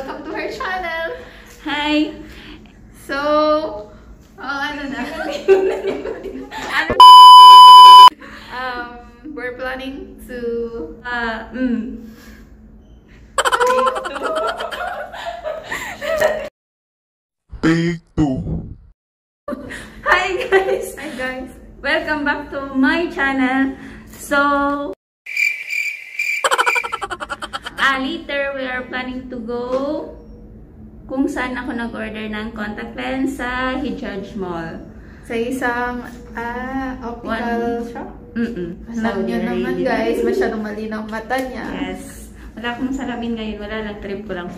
welcome to her channel. Hi! So, ano na? We're planning to Take two. Hi guys! Hi guys! Welcome back to my channel. So, later we are planning to go kung saan ako nag-order ng contact lens sa Hijaj Mall. Sa isang optical shop. Alam Saudi nyo naman Arabia. guys, masyadong malinaw mata niya. Yes. Wala akong salamin ngayon. Wala lang. Trip ko lang.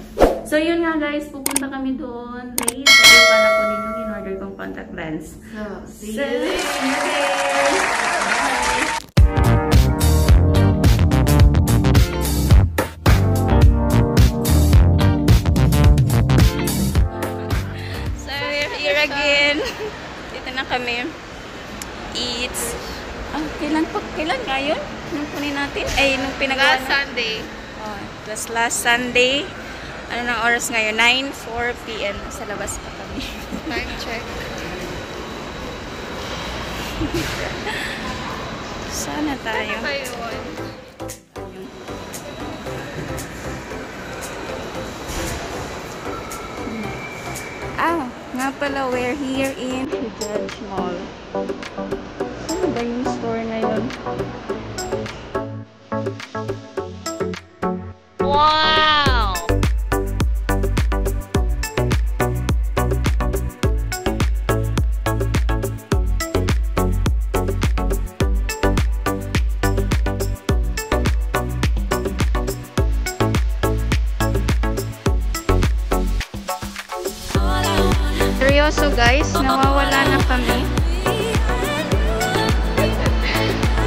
So, yun nga guys. Pupunta kami doon. Late. So, para kunin yung in-order kong contact lens. So, see So, you see you there. there. So, we're here again. Dito na kami. It's... kailan nga yun? Nung kunin natin? Ay, nung pinagawa Last Sunday. Oh, it was last Sunday. Ano ng oras ngayon? 9:04 PM. Sa labas pa kami. Time check. Sana tayo. Ano ba yun? Nga pala, we're here in Hijaj Mall. Ano ba yung store ngayon? Wow! Seryoso guys, nawawala na kami.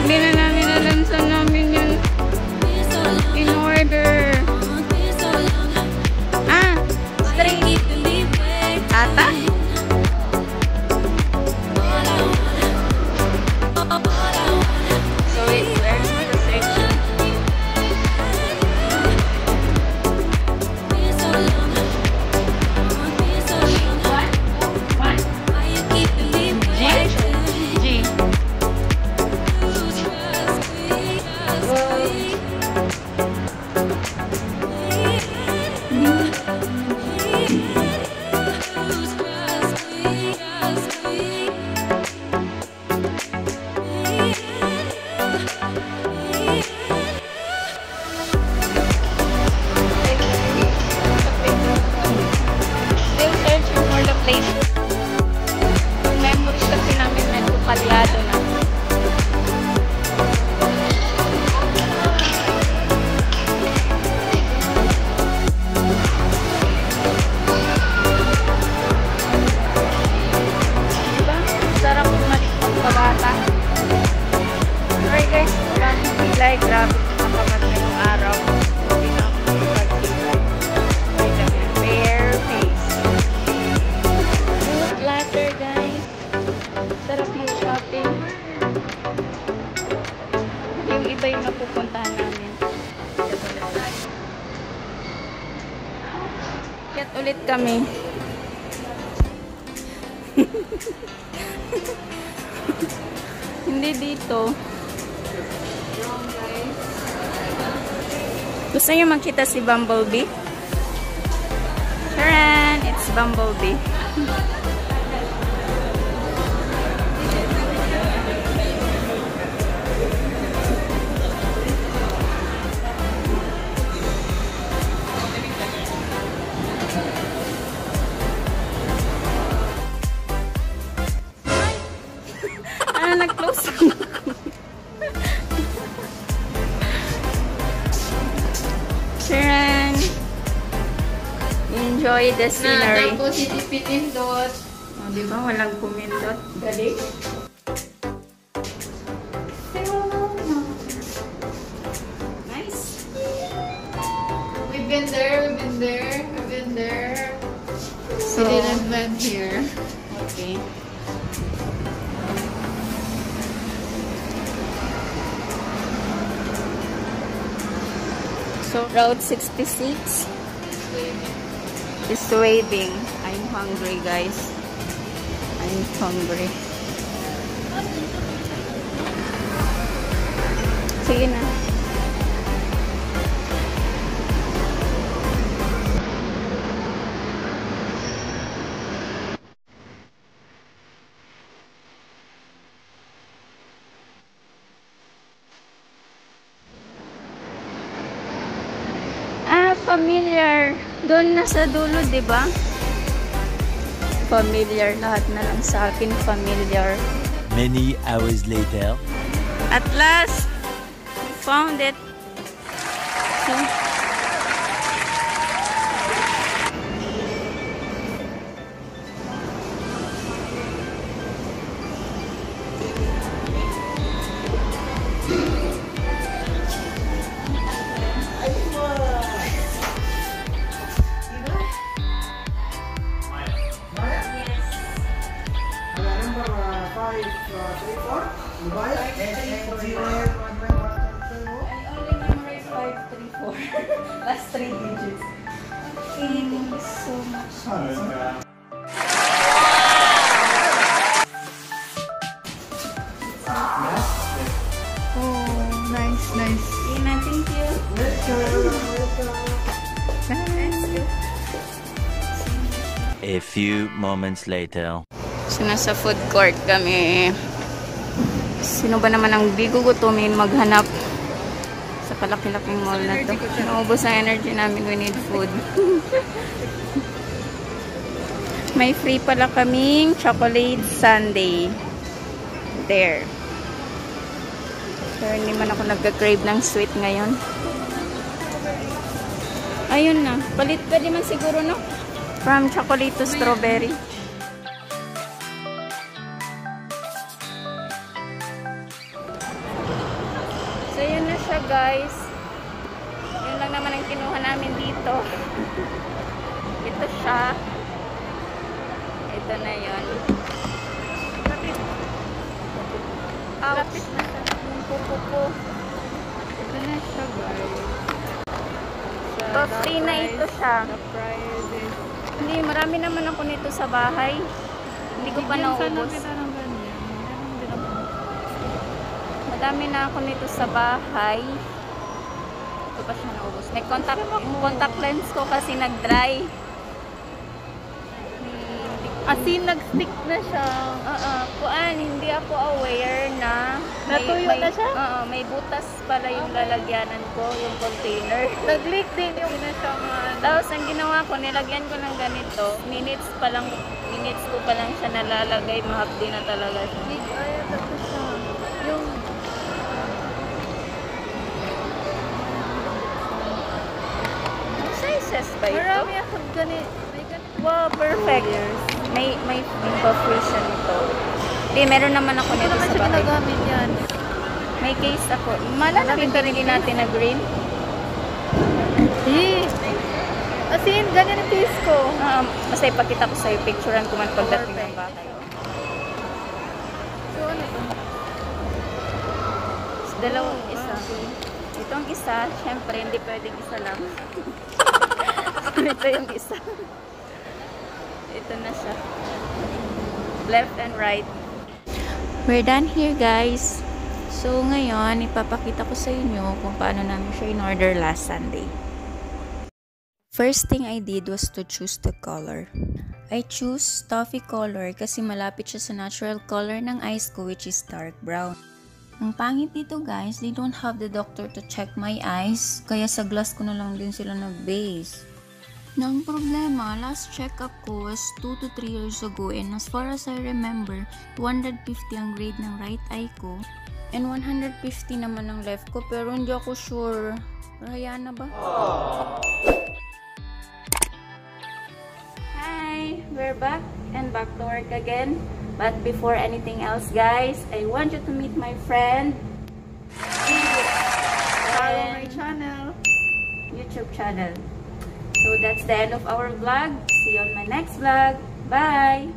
Hindi na namin alam saan namin yun in order. Straight. Ata? So wait, where's the section? G. Still searching for the place. Yung memories kasi namin medyo kalyado na. Diba? Sarap umalis pagpabata. Alright guys, maraming bilay. Grabe nakakamad na yung araw. Hindi na ako magpagkilay. Bare face. Food platter guys. Sarap yung shopping. Yung iba yung napupuntahan namin. Kaya ulit kami. Hindi dito. Gusto niyo makita si Bumblebee? Taran! It's Bumblebee. Nag-close ako. Sharon, enjoy the scenery. Tapos hindi pinindot. Oh, di ba? Walang pumindot. Galing. Nice. We've been there, we've been there, we've been there. So, We didn't went here. okay. So, Route 66. is waving. I'm hungry, guys. I'm hungry. Sige na. Familiar. Doon na sa dulo, di ba? Familiar. Lahat na lang sa akin familiar. Many hours later. At last, found it. So, last 3 digits. Thank you so much. Oh, nice, nice. Ina, thank you. A few moments later. So, nasa food court kami. Sino ba naman ang di gugutumin maghanap sa kalaki-laking mall na to? Naubos ang energy namin. We need food. May free pala kaming chocolate sundae. There. Pero hindi man ako nagka-crave ng sweet ngayon. Ayun na. Palit pwede man siguro, no? From chocolate to strawberry. So, yun na siya, guys. Yun lang naman ang kinuha namin dito. Ito siya. Ito na yun. Lapit. Lapit na siya. Pupupo. Ito na siya, guys. So, free na ito siya. Hindi, marami naman ako nito sa bahay. Hindi ko pa naubos. Madami na ako nito sa bahay. Ito pa siya naubos. May contact lens ko kasi nag-dry. Asin, nag-stick na siya. Kuan, hindi ako aware na Natuyo na siya? May butas pala yung lalagyanan ko, yung container. Nag-leak din yung siya nga. Tapos, ang ginawa ko, nilagyan ko ng ganito. Minutes ko pa lang siya nalalagay. Mahapdi na talaga siya. Ay, ito siya. Yung sizes ba ito? marami akong ganit. May ganit. Wow, perfect. May free siya nito. Hindi, meron naman ako nito sa bahay. Ginagamit yan. May case ako. Malalagay pa rin natin na green. Asin, ganyan ang taste ko. Basta ipakita ko sa'yo, picturean ko man pagdating ng bahay. So, ano ito? Dalawang isa. Itong isa, syempre, hindi pwedeng isa lang. Ito yung isa. Ito na siya. Left and right. We're done here, guys. So, ngayon, ipapakita ko sa inyo kung paano namin siya in-order last Sunday. First thing I did was to choose the color. I choose toffee color kasi malapit siya sa natural color ng eyes ko, which is dark brown. Ang pangit dito, guys, they don't have the doctor to check my eyes, kaya sa glass ko na lang din sila nag-base. Nang problema, last check-up ko was 2 to 3 years ago, and as far as I remember, 250 ang grade ng right eye ko, and 150 naman ang left ko, pero hindi ako sure. Hayaan na ba? Hi! We're back and back to work again. But before anything else, guys, I want you to meet my friend. Follow my channel. YouTube channel. So that's the end of our vlog. See you on my next vlog. Bye!